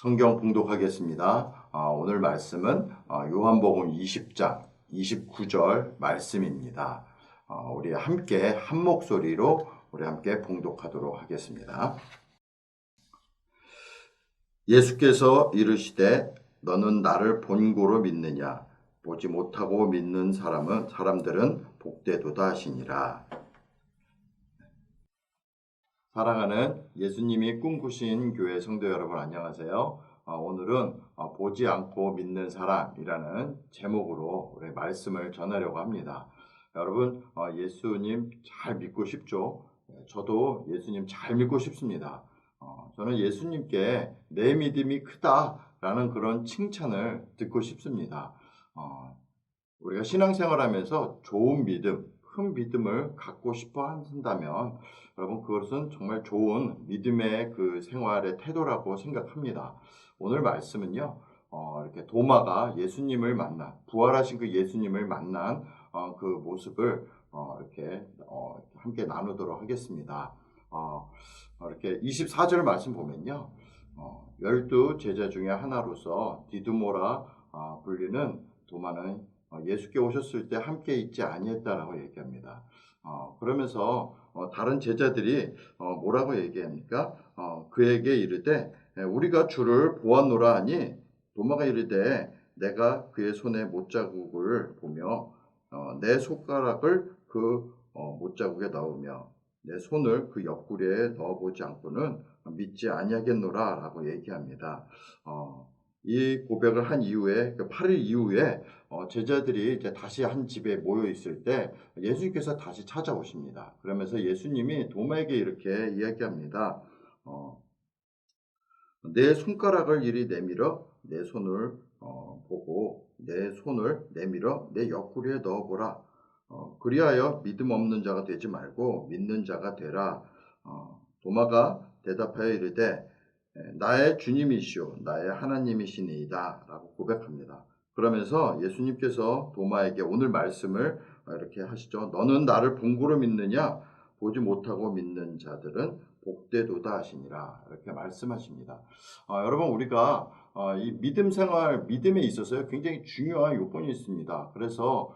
성경 봉독하겠습니다. 오늘 말씀은 요한복음 20장 29절 말씀입니다. 우리 함께 한 목소리로 우리 함께 봉독하도록 하겠습니다. 예수께서 이르시되 너는 나를 본고로 믿느냐? 보지 못하고 믿는 사람들은 복되도다 하시니라. 사랑하는 예수님이 꿈꾸신 교회 성도 여러분 안녕하세요. 오늘은 보지 않고 믿는 사람이라는 제목으로 우리 말씀을 전하려고 합니다. 여러분 예수님 잘 믿고 싶죠? 저도 예수님 잘 믿고 싶습니다. 저는 예수님께 내 믿음이 크다라는 그런 칭찬을 듣고 싶습니다. 우리가 신앙생활하면서 좋은 믿음, 큰 믿음을 갖고 싶어 한다면 여러분 그것은 정말 좋은 믿음의 그 생활의 태도라고 생각합니다. 오늘 말씀은요, 이렇게 도마가 예수님을 만난 부활하신 그 예수님을 만난 그 모습을 이렇게 함께 나누도록 하겠습니다. 이렇게 24절 말씀 보면요, 12 제자 중에 하나로서 디두모라 불리는 도마는 예수께 오셨을 때 함께 있지 아니했다라고 얘기합니다. 그러면서 다른 제자들이 뭐라고 얘기합니까? 그에게 이르되 우리가 주를 보았노라 하니 도마가 이르되 내가 그의 손에 못자국을 보며 내 손가락을 그 못자국에 넣으며 내 손을 그 옆구리에 넣어보지 않고는 믿지 아니하겠노라 라고 얘기합니다. 이 고백을 한 이후에 8일 이후에 제자들이 이제 다시 한 집에 모여 있을 때 예수님께서 다시 찾아오십니다. 그러면서 예수님이 도마에게 이렇게 이야기합니다. 내 손가락을 이리 내밀어 내 손을 보고 내 손을 내밀어 내 옆구리에 넣어보라. 그리하여 믿음 없는 자가 되지 말고 믿는 자가 되라. 도마가 대답하여 이르되 나의 주님이시오 나의 하나님이시니이다 라고 고백합니다. 그러면서 예수님께서 도마에게 오늘 말씀을 이렇게 하시죠. 너는 나를 본고로 믿느냐? 보지 못하고 믿는 자들은 복되도다 하시니라 이렇게 말씀하십니다. 여러분 우리가 이 믿음 생활, 믿음에 있어서 굉장히 중요한 요건이 있습니다. 그래서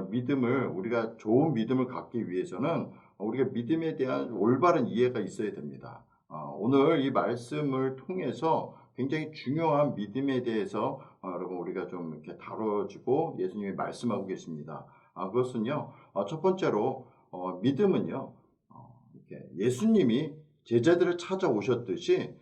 믿음을 우리가 좋은 믿음을 갖기 위해서는 우리가 믿음에 대한 올바른 이해가 있어야 됩니다. 오늘 이 말씀을 통해서 굉장히 중요한 믿음에 대해서 여러분 우리가 좀 이렇게 다뤄지고 예수님이 말씀하고 계십니다. 그것은요, 첫 번째로 믿음은요, 이렇게 예수님이 제자들을 찾아오셨듯이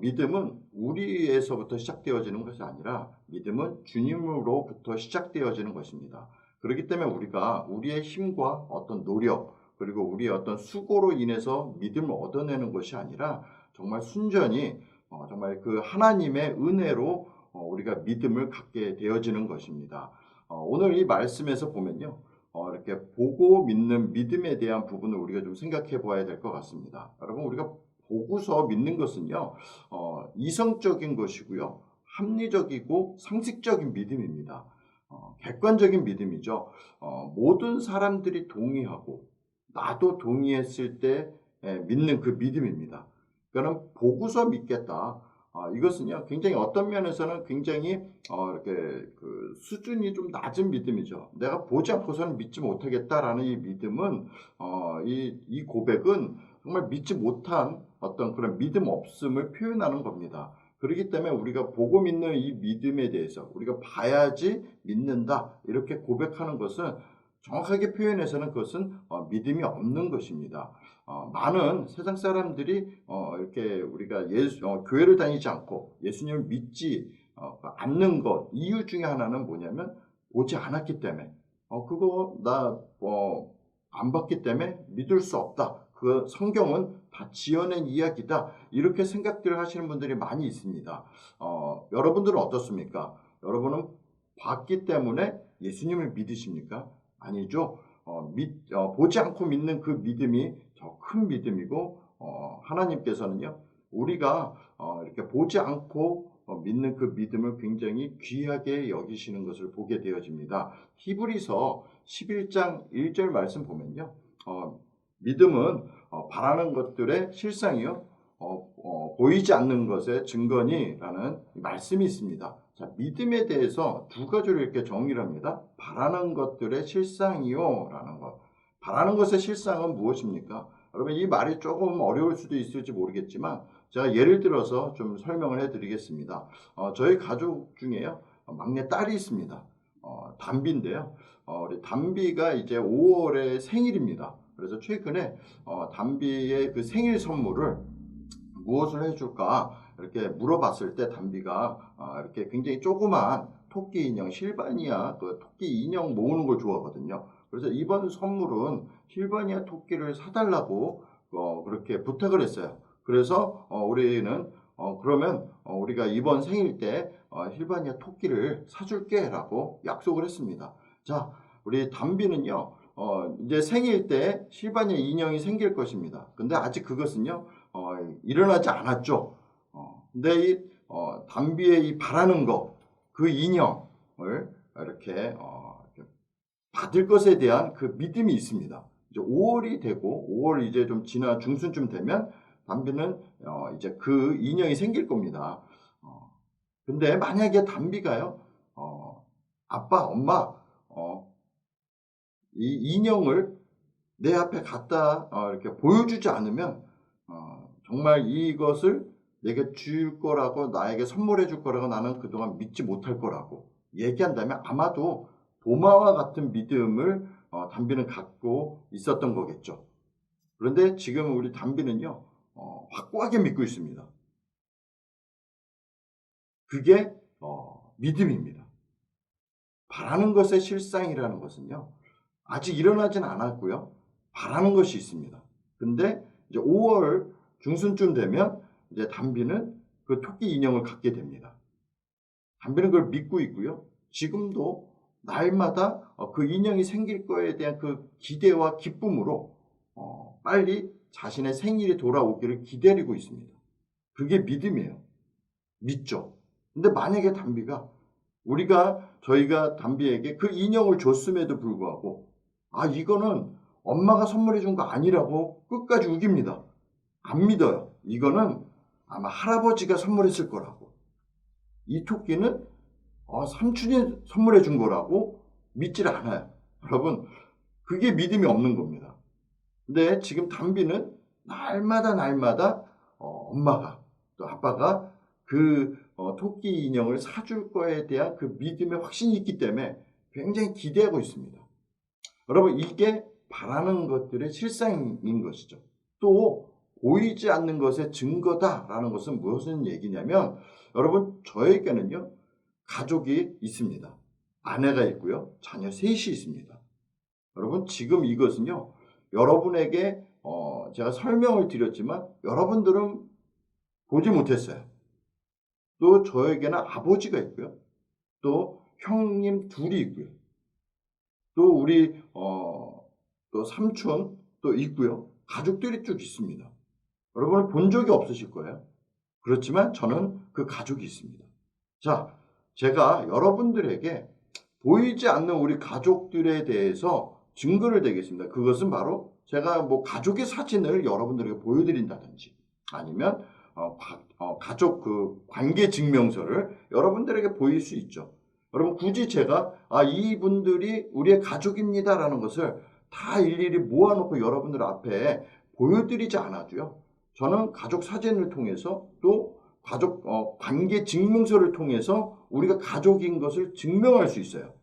믿음은 우리에서부터 시작되어지는 것이 아니라 믿음은 주님으로부터 시작되어지는 것입니다. 그렇기 때문에 우리가 우리의 힘과 어떤 노력 그리고 우리의 어떤 수고로 인해서 믿음을 얻어내는 것이 아니라 정말 순전히 정말 그 하나님의 은혜로 우리가 믿음을 갖게 되어지는 것입니다. 오늘 이 말씀에서 보면요, 이렇게 보고 믿는 믿음에 대한 부분을 우리가 좀 생각해 봐야 될 것 같습니다. 여러분 우리가 보고서 믿는 것은요, 이성적인 것이고요, 합리적이고 상식적인 믿음입니다. 객관적인 믿음이죠. 모든 사람들이 동의하고 나도 동의했을 때 믿는 그 믿음입니다. 그러니까 보고서 믿겠다. 이것은요 굉장히 어떤 면에서는 굉장히 이렇게 그 수준이 좀 낮은 믿음이죠. 내가 보지 않고서는 믿지 못하겠다라는 이 믿음은 이 고백은 정말 믿지 못한 어떤 그런 믿음 없음을 표현하는 겁니다. 그렇기 때문에 우리가 보고 믿는 이 믿음에 대해서 우리가 봐야지 믿는다 이렇게 고백하는 것은 정확하게 표현해서는 그것은 믿음이 없는 것입니다. 많은 세상 사람들이 이렇게 우리가 교회를 다니지 않고 예수님을 믿지 않는 것 이유 중에 하나는 뭐냐면 보지 않았기 때문에 그거 나 안 봤기 때문에 믿을 수 없다. 그 성경은 다 지어낸 이야기다. 이렇게 생각들을 하시는 분들이 많이 있습니다. 여러분들은 어떻습니까? 여러분은 봤기 때문에 예수님을 믿으십니까? 아니죠. 보지 않고 믿는 그 믿음이 더 큰 믿음이고 하나님께서는요 우리가 이렇게 보지 않고 믿는 그 믿음을 굉장히 귀하게 여기시는 것을 보게 되어집니다. 히브리서 11장 1절 말씀 보면요, 믿음은 바라는 것들의 실상이요 보이지 않는 것의 증거니라는 말씀이 있습니다. 자, 믿음에 대해서 두 가지로 이렇게 정의를 합니다. 바라는 것들의 실상이요 라는 것. 바라는 것의 실상은 무엇입니까? 여러분, 이 말이 조금 어려울 수도 있을지 모르겠지만 제가 예를 들어서 좀 설명을 해드리겠습니다. 저희 가족 중에요, 막내 딸이 있습니다. 담비인데요. 우리 담비가 이제 5월에 생일입니다. 그래서 최근에 담비의 그 생일 선물을 무엇을 해줄까 이렇게 물어봤을 때 담비가 이렇게 굉장히 조그만 토끼 인형, 실바니아 그 토끼 인형 모으는 걸 좋아하거든요. 그래서 이번 선물은 실바니아 토끼를 사달라고 그렇게 부탁을 했어요. 그래서 우리는 그러면 우리가 이번 생일 때 실바니아 토끼를 사줄게 라고 약속을 했습니다. 자, 우리 담비는요, 이제 생일 때 실바니아 인형이 생길 것입니다. 근데 아직 그것은요, 일어나지 않았죠. 근데 이 담비의 이 바라는 것, 그 인형을 이렇게 받을 것에 대한 그 믿음이 있습니다. 이제 5월이 되고 5월 이제 좀 지나 중순쯤 되면 담비는 이제 그 인형이 생길 겁니다. 근데 만약에 담비가요, 아빠, 엄마, 이 인형을 내 앞에 갖다 이렇게 보여주지 않으면 정말 이것을 내게 줄 거라고, 나에게 선물해 줄 거라고 나는 그동안 믿지 못할 거라고 얘기한다면 아마도 도마와 같은 믿음을 담비는 갖고 있었던 거겠죠. 그런데 지금 우리 담비는요, 확고하게 믿고 있습니다. 그게 믿음입니다. 바라는 것의 실상이라는 것은요, 아직 일어나진 않았고요, 바라는 것이 있습니다. 근데 이제 5월 중순쯤 되면 이제 담비는 그 토끼 인형을 갖게 됩니다. 담비는 그걸 믿고 있고요. 지금도 날마다 그 인형이 생길 거에 대한 그 기대와 기쁨으로 빨리 자신의 생일이 돌아오기를 기다리고 있습니다. 그게 믿음이에요. 믿죠. 근데 만약에 담비가, 저희가 담비에게 그 인형을 줬음에도 불구하고 이거는 엄마가 선물해 준 거 아니라고 끝까지 우깁니다. 안 믿어요. 이거는 아마 할아버지가 선물했을 거라고. 이 토끼는 삼촌이 선물해 준 거라고 믿질 않아요. 여러분, 그게 믿음이 없는 겁니다. 근데 지금 담비는 날마다 엄마가 또 아빠가 그 토끼 인형을 사줄 거에 대한 그 믿음의 확신이 있기 때문에 굉장히 기대하고 있습니다. 여러분, 이게 바라는 것들의 실상인 것이죠. 또 보이지 않는 것의 증거다라는 것은 무슨 얘기냐면, 여러분, 저에게는요, 가족이 있습니다. 아내가 있고요, 자녀 셋이 있습니다. 여러분, 지금 이것은요, 여러분에게 제가 설명을 드렸지만 여러분들은 보지 못했어요. 또 저에게는 아버지가 있고요, 또 형님 둘이 있고요, 또 우리 또 삼촌 또 있고요, 가족들이 쭉 있습니다. 여러분은 본 적이 없으실 거예요. 그렇지만 저는 그 가족이 있습니다. 자, 제가 여러분들에게 보이지 않는 우리 가족들에 대해서 증거를 대겠습니다. 그것은 바로 제가 가족의 사진을 여러분들에게 보여드린다든지, 아니면 가족 그 관계 증명서를 여러분들에게 보일 수 있죠. 여러분, 굳이 제가 이분들이 우리의 가족입니다라는 것을 다 일일이 모아놓고 여러분들 앞에 보여드리지 않아도요, 저는 가족 사진을 통해서 또 가족 관계 증명서를 통해서 우리가 가족인 것을 증명할 수 있어요.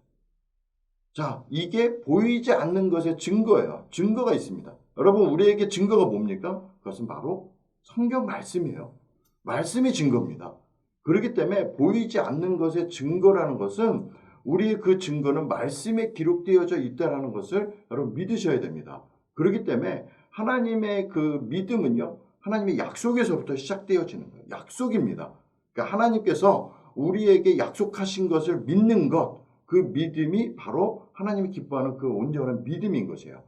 자, 이게 보이지 않는 것의 증거예요. 증거가 있습니다. 여러분, 우리에게 증거가 뭡니까? 그것은 바로 성경 말씀이에요. 말씀이 증거입니다. 그렇기 때문에 보이지 않는 것의 증거라는 것은, 우리의 그 증거는 말씀에 기록되어져 있다는 것을 여러분 믿으셔야 됩니다. 그렇기 때문에 하나님의 그 믿음은요, 하나님의 약속에서부터 시작되어지는 거예요. 약속입니다. 그러니까 하나님께서 우리에게 약속하신 것을 믿는 것, 그 믿음이 바로 하나님이 기뻐하는 그 온전한 믿음인 것이에요.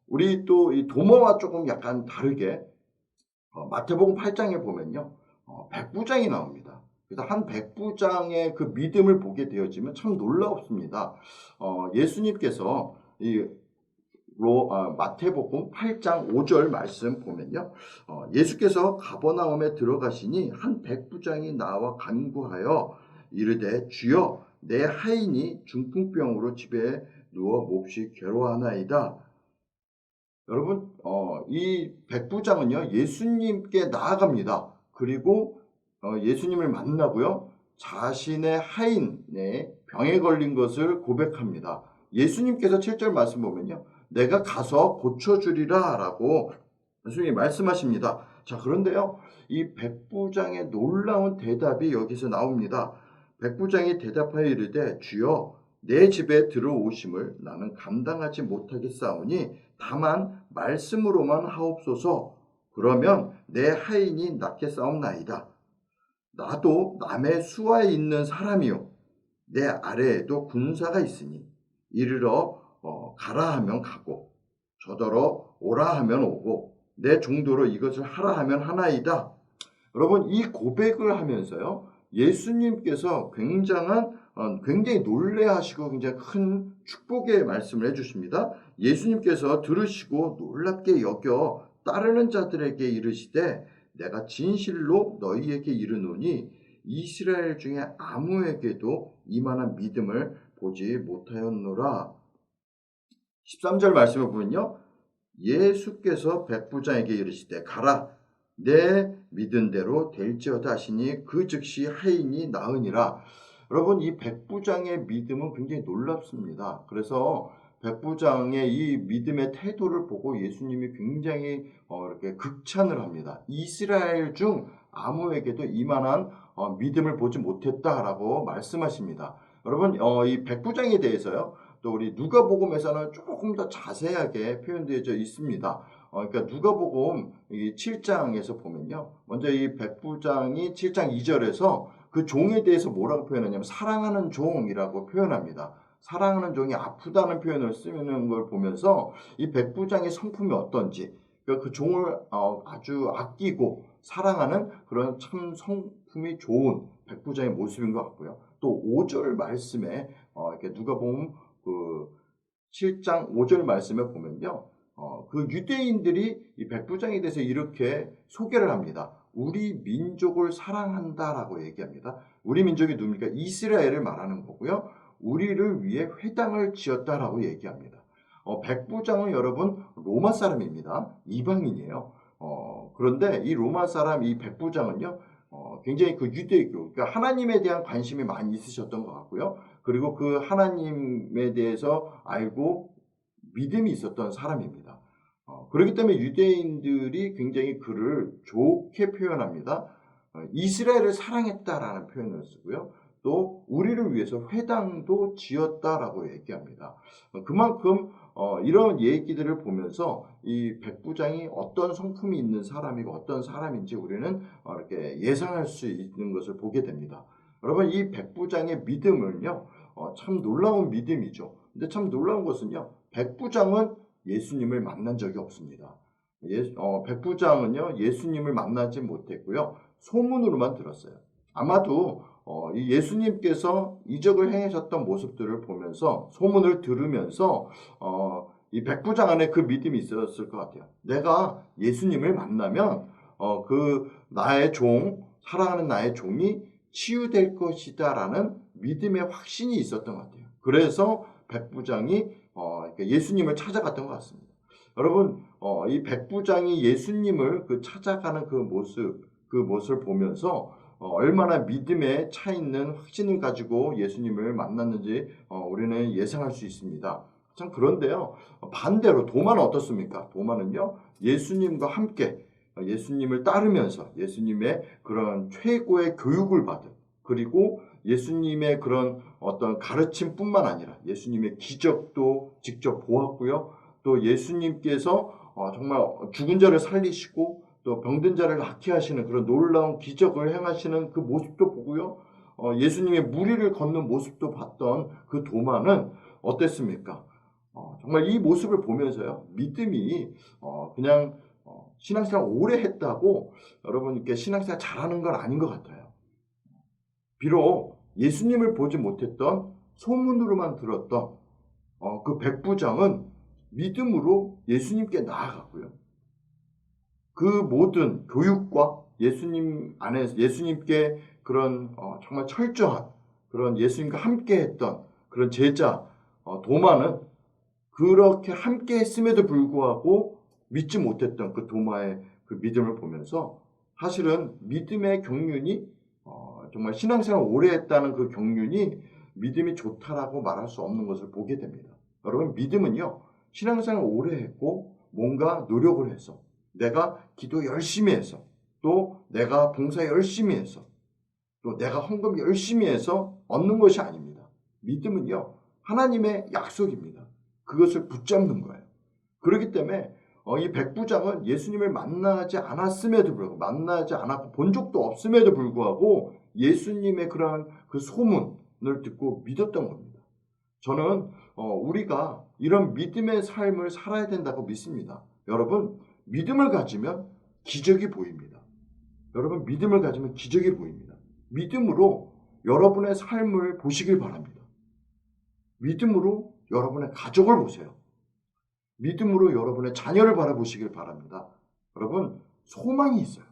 우리 또 이 도마와 조금 약간 다르게 마태복음 8장에 보면요, 백부장이 나옵니다. 그래서 한 백부장의 그 믿음을 보게 되어지면 참 놀랍습니다. 예수님께서 마태복음 8장 5절 말씀 보면요. 예수께서 가버나움에 들어가시니 한 백부장이 나와 간구하여 이르되 주여 내 하인이 중풍병으로 집에 누워 몹시 괴로워하나이다. 여러분, 이 백부장은요, 예수님께 나아갑니다. 그리고 예수님을 만나고요, 자신의 하인의 병에 걸린 것을 고백합니다. 예수님께서 7절 말씀 보면요, 내가 가서 고쳐주리라 라고 예수님이 말씀하십니다. 자, 그런데요, 이 백부장의 놀라운 대답이 여기서 나옵니다. 백부장이 대답하여 이르되 주여 내 집에 들어오심을 나는 감당하지 못하겠사오니 다만 말씀으로만 하옵소서. 그러면 내 하인이 낫겠사옵나이다. 나도 남의 수하에 있는 사람이요 내 아래에도 군사가 있으니 이르러 가라 하면 가고 저더러 오라 하면 오고 내 정도로 이것을 하라 하면 하나이다. 여러분, 이 고백을 하면서요, 예수님께서 굉장히 놀래하시고 굉장히 큰 축복의 말씀을 해주십니다. 예수님께서 들으시고 놀랍게 여겨 따르는 자들에게 이르시되 내가 진실로 너희에게 이르노니 이스라엘 중에 아무에게도 이만한 믿음을 보지 못하였노라. 13절 말씀을 보면요, 예수께서 백부장에게 이르시되 가라 내 믿은 대로 될지어다 하시니 그 즉시 하인이 나으니라. 여러분, 이 백부장의 믿음은 굉장히 놀랍습니다. 그래서 백부장의 이 믿음의 태도를 보고 예수님이 굉장히 이렇게 극찬을 합니다. 이스라엘 중 아무에게도 이만한 믿음을 보지 못했다라고 말씀하십니다. 여러분, 이 백부장에 대해서요, 또 우리 누가복음에서는 조금 더 자세하게 표현되어 있습니다. 그러니까 누가복음 7장에서 보면요, 먼저 이 백부장이 7장 2절에서 그 종에 대해서 뭐라고 표현하냐면 사랑하는 종이라고 표현합니다. 사랑하는 종이 아프다는 표현을 쓰는 걸 보면서 이 백부장의 성품이 어떤지, 그러니까 그 종을 아주 아끼고 사랑하는 그런 참 성품이 좋은 백부장의 모습인 것 같고요. 또 5절 말씀에 이렇게 누가복음 그 7장 5절 말씀에 보면요, 그 유대인들이 이 백부장에 대해서 이렇게 소개를 합니다. 우리 민족을 사랑한다라고 얘기합니다. 우리 민족이 누굽니까? 이스라엘을 말하는 거고요. 우리를 위해 회당을 지었다라고 얘기합니다. 백부장은 여러분 로마 사람입니다. 이방인이에요. 그런데 이 로마 사람 이 백부장은요, 굉장히 그 유대교, 그러니까 하나님에 대한 관심이 많이 있으셨던 것 같고요. 그리고 그 하나님에 대해서 알고 믿음이 있었던 사람입니다. 그렇기 때문에 유대인들이 굉장히 그를 좋게 표현합니다. 이스라엘을 사랑했다라는 표현을 쓰고요. 또 우리를 위해서 회당도 지었다라고 얘기합니다. 그만큼 이런 얘기들을 보면서 이 백부장이 어떤 성품이 있는 사람이고 어떤 사람인지 우리는 이렇게 예상할 수 있는 것을 보게 됩니다. 여러분, 이 백부장의 믿음은요, 참 놀라운 믿음이죠. 근데 참 놀라운 것은요, 백부장은 예수님을 만난 적이 없습니다. 백부장은요, 예수님을 만나지 못했고요, 소문으로만 들었어요. 아마도 이 예수님께서 이적을 행하셨던 모습들을 보면서 소문을 들으면서 이 백부장 안에 그 믿음이 있었을 것 같아요. 내가 예수님을 만나면 그 나의 종, 사랑하는 나의 종이 치유될 것이다라는 믿음의 확신이 있었던 것 같아요. 그래서 백부장이 예수님을 찾아갔던 것 같습니다. 여러분, 이 백부장이 예수님을 찾아가는 그 모습을 보면서 얼마나 믿음에 차 있는 확신을 가지고 예수님을 만났는지 우리는 예상할 수 있습니다. 참, 그런데요, 반대로 도마는 어떻습니까? 도마는요, 예수님과 함께 예수님을 따르면서 예수님의 그런 최고의 교육을 받은, 그리고 예수님의 그런 어떤 가르침뿐만 아니라 예수님의 기적도 직접 보았고요. 또 예수님께서 정말 죽은 자를 살리시고 또 병든 자를 낫게 하시는 그런 놀라운 기적을 행하시는 그 모습도 보고요. 예수님의 무리를 걷는 모습도 봤던 그 도마는 어땠습니까? 정말 이 모습을 보면서요, 믿음이 그냥 신앙생활 오래 했다고 여러분 이렇게 신앙생활 잘하는 건 아닌 것 같아요. 비록 예수님을 보지 못했던 소문으로만 들었던 그 백부장은 믿음으로 예수님께 나아가고요. 그 모든 교육과 예수님 안에서 예수님께 그런 정말 철저한 그런 예수님과 함께했던 그런 제자 도마는 그렇게 함께했음에도 불구하고 믿지 못했던 그 도마의 그 믿음을 보면서 사실은 믿음의 경륜이 정말 신앙생활 오래 했다는 그 경륜이 믿음이 좋다라고 말할 수 없는 것을 보게 됩니다. 여러분, 믿음은요, 신앙생활 오래 했고 뭔가 노력을 해서 내가 기도 열심히 해서 또 내가 봉사 열심히 해서 또 내가 헌금 열심히 해서 얻는 것이 아닙니다. 믿음은요, 하나님의 약속입니다. 그것을 붙잡는 거예요. 그렇기 때문에 이 백부장은 예수님을 만나지 않았음에도 불구하고 만나지 않았고 본 적도 없음에도 불구하고 예수님의 그러한 그 소문을 듣고 믿었던 겁니다. 저는 우리가 이런 믿음의 삶을 살아야 된다고 믿습니다. 여러분, 믿음을 가지면 기적이 보입니다. 여러분, 믿음을 가지면 기적이 보입니다. 믿음으로 여러분의 삶을 보시길 바랍니다. 믿음으로 여러분의 가족을 보세요. 믿음으로 여러분의 자녀를 바라보시길 바랍니다. 여러분, 소망이 있어요.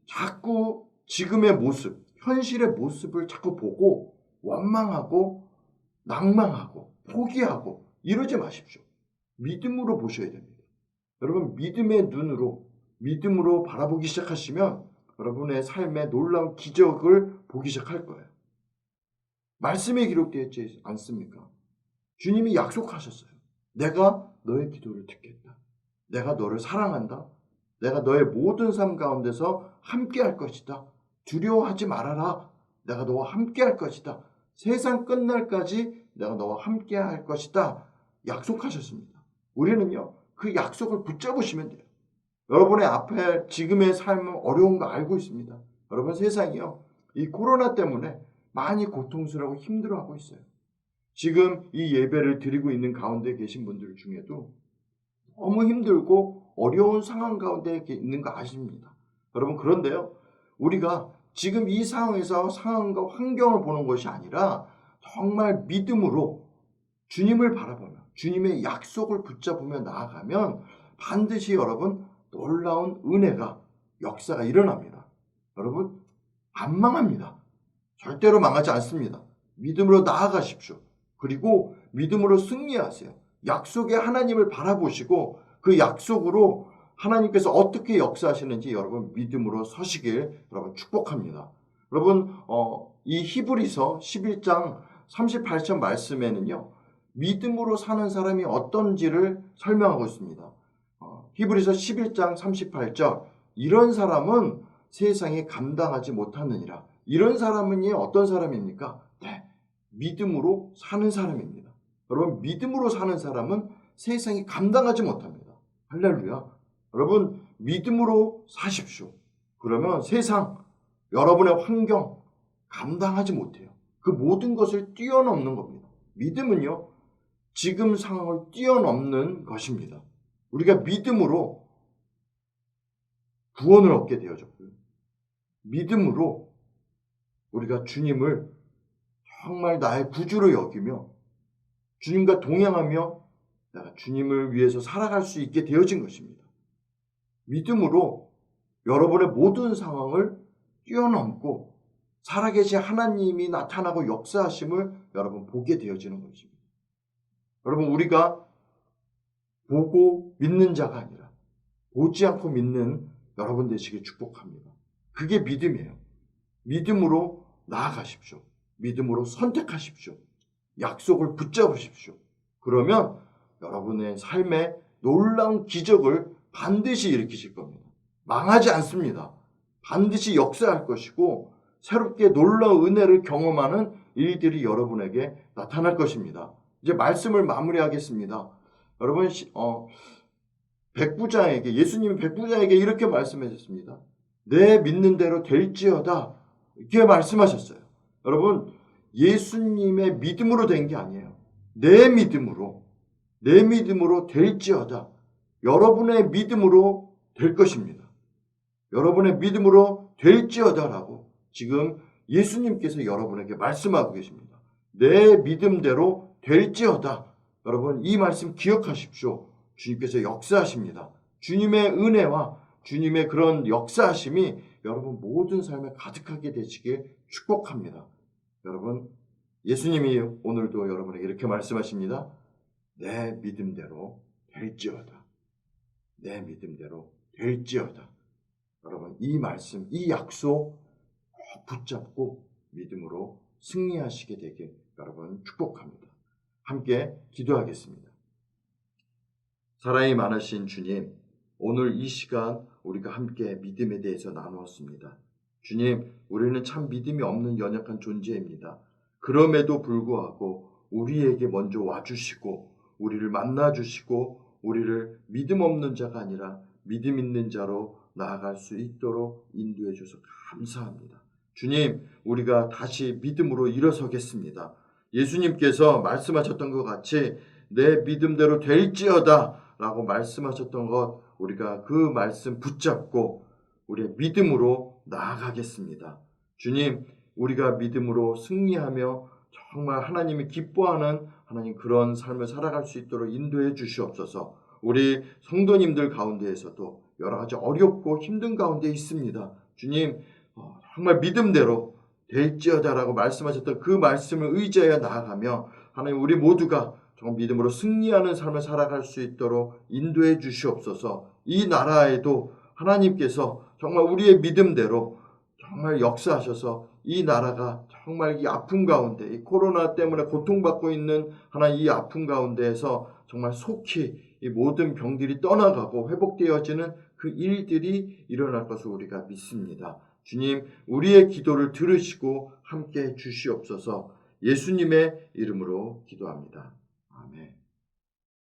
자꾸 지금의 모습, 현실의 모습을 자꾸 보고 원망하고 낭망하고 포기하고 이러지 마십시오. 믿음으로 보셔야 됩니다. 여러분, 믿음의 눈으로 믿음으로 바라보기 시작하시면 여러분의 삶에 놀라운 기적을 보기 시작할 거예요. 말씀에 기록되어 있지 않습니까? 주님이 약속하셨어요. 내가 너의 기도를 듣겠다. 내가 너를 사랑한다. 내가 너의 모든 삶 가운데서 함께 할 것이다. 두려워하지 말아라. 내가 너와 함께 할 것이다. 세상 끝날까지 내가 너와 함께 할 것이다. 약속하셨습니다. 우리는요, 그 약속을 붙잡으시면 돼요. 여러분의 앞에 지금의 삶은 어려운 거 알고 있습니다. 여러분, 세상이요, 이 코로나 때문에 많이 고통스러워 힘들어하고 있어요. 지금 이 예배를 드리고 있는 가운데 계신 분들 중에도 너무 힘들고 어려운 상황 가운데 있는 거 아십니다. 여러분, 그런데요, 우리가 지금 이 상황에서 상황과 환경을 보는 것이 아니라 정말 믿음으로 주님을 바라보며 주님의 약속을 붙잡으며 나아가면 반드시 여러분 놀라운 은혜가 역사가 일어납니다. 여러분, 안 망합니다. 절대로 망하지 않습니다. 믿음으로 나아가십시오. 그리고 믿음으로 승리하세요. 약속의 하나님을 바라보시고 그 약속으로 하나님께서 어떻게 역사하시는지 여러분 믿음으로 서시길 여러분 축복합니다. 여러분, 이 히브리서 11장 38절 말씀에는요, 믿음으로 사는 사람이 어떤지를 설명하고 있습니다. 히브리서 11장 38절, 이런 사람은 세상에 감당하지 못하느니라. 이런 사람은 어떤 사람입니까? 네, 믿음으로 사는 사람입니다. 여러분, 믿음으로 사는 사람은 세상이 감당하지 못합니다. 할렐루야. 여러분, 믿음으로 사십시오. 그러면 세상, 여러분의 환경 감당하지 못해요. 그 모든 것을 뛰어넘는 겁니다. 믿음은요, 지금 상황을 뛰어넘는 것입니다. 우리가 믿음으로 구원을 얻게 되어졌고요. 믿음으로 우리가 주님을 정말 나의 구주로 여기며 주님과 동행하며 내가 주님을 위해서 살아갈 수 있게 되어진 것입니다. 믿음으로 여러분의 모든 상황을 뛰어넘고 살아계신 하나님이 나타나고 역사하심을 여러분 보게 되어지는 것입니다. 여러분, 우리가 보고 믿는 자가 아니라 보지 않고 믿는 여러분 되시길 축복합니다. 그게 믿음이에요. 믿음으로 나아가십시오. 믿음으로 선택하십시오. 약속을 붙잡으십시오. 그러면 여러분의 삶에 놀라운 기적을 반드시 일으키실 겁니다. 망하지 않습니다. 반드시 역사할 것이고 새롭게 놀라운 은혜를 경험하는 일들이 여러분에게 나타날 것입니다. 이제 말씀을 마무리하겠습니다. 여러분, 백부장에게, 예수님이 백부장에게 이렇게 말씀하셨습니다. 내 믿는 대로 될지어다. 이렇게 말씀하셨어요. 여러분, 예수님의 믿음으로 된 게 아니에요. 내 믿음으로 될지어다. 여러분의 믿음으로 될 것입니다. 여러분의 믿음으로 될지어다라고 지금 예수님께서 여러분에게 말씀하고 계십니다. 내 믿음대로 될지어다. 여러분 이 말씀 기억하십시오. 주님께서 역사하십니다. 주님의 은혜와 주님의 그런 역사하심이 여러분 모든 삶에 가득하게 되시길 축복합니다. 여러분 예수님이 오늘도 여러분에게 이렇게 말씀하십니다. 내 믿음대로 될지어다. 내 믿음대로 될지어다. 여러분 이 말씀, 이 약속 꼭 붙잡고 믿음으로 승리하시게 되길 여러분 축복합니다. 함께 기도하겠습니다. 사랑이 많으신 주님, 오늘 이 시간 우리가 함께 믿음에 대해서 나누었습니다. 주님, 우리는 참 믿음이 없는 연약한 존재입니다. 그럼에도 불구하고 우리에게 먼저 와주시고 우리를 만나주시고 우리를 믿음 없는 자가 아니라 믿음 있는 자로 나아갈 수 있도록 인도해 주셔서 감사합니다. 주님, 우리가 다시 믿음으로 일어서겠습니다. 예수님께서 말씀하셨던 것 같이 내 믿음대로 될지어다 라고 말씀하셨던 것, 우리가 그 말씀 붙잡고 우리의 믿음으로 나아가겠습니다. 주님, 우리가 믿음으로 승리하며 정말 하나님이 기뻐하는 하나님 그런 삶을 살아갈 수 있도록 인도해 주시옵소서. 우리 성도님들 가운데에서도 여러 가지 어렵고 힘든 가운데 있습니다. 주님, 정말 믿음대로 될지어다라고 말씀하셨던 그 말씀을 의지하여 나아가며 하나님 우리 모두가 정말 믿음으로 승리하는 삶을 살아갈 수 있도록 인도해 주시옵소서. 이 나라에도 하나님께서 정말 우리의 믿음대로 정말 역사하셔서 이 나라가 정말 이 아픔 가운데, 이 코로나 때문에 고통받고 있는 하나님 이 아픔 가운데에서 정말 속히 이 모든 병들이 떠나가고 회복되어지는 그 일들이 일어날 것을 우리가 믿습니다. 주님, 우리의 기도를 들으시고 함께 주시옵소서. 예수님의 이름으로 기도합니다. 아멘.